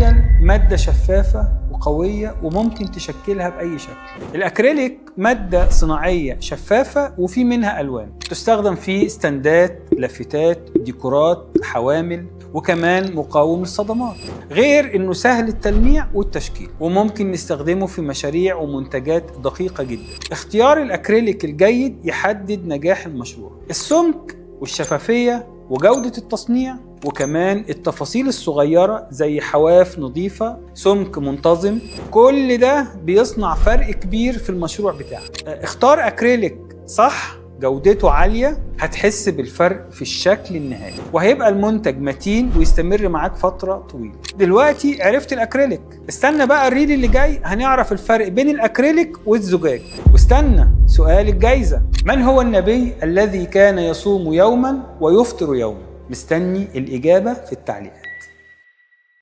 تخيل مادة شفافة وقوية وممكن تشكلها بأي شكل. الأكريليك مادة صناعية شفافة وفي منها ألوان، تستخدم في ستاندات، لافتات، ديكورات، حوامل، وكمان مقاوم للصدمات. غير إنه سهل التلميع والتشكيل، وممكن نستخدمه في مشاريع ومنتجات دقيقة جدا. اختيار الأكريليك الجيد يحدد نجاح المشروع. السمك والشفافية وجودة التصنيع، وكمان التفاصيل الصغيرة زي حواف نظيفة، سمك منتظم، كل ده بيصنع فرق كبير في المشروع بتاعك. اختار أكريليك صح، جودته عالية، هتحس بالفرق في الشكل النهائي، وهيبقى المنتج متين ويستمر معاك فترة طويلة. دلوقتي عرفت الأكريليك، استنى بقى الريل اللي جاي هنعرف الفرق بين الأكريليك والزجاج. واستنى سؤال الجايزة: من هو النبي الذي كان يصوم يوما ويفطر يوما؟ مستني الإجابة في التعليقات.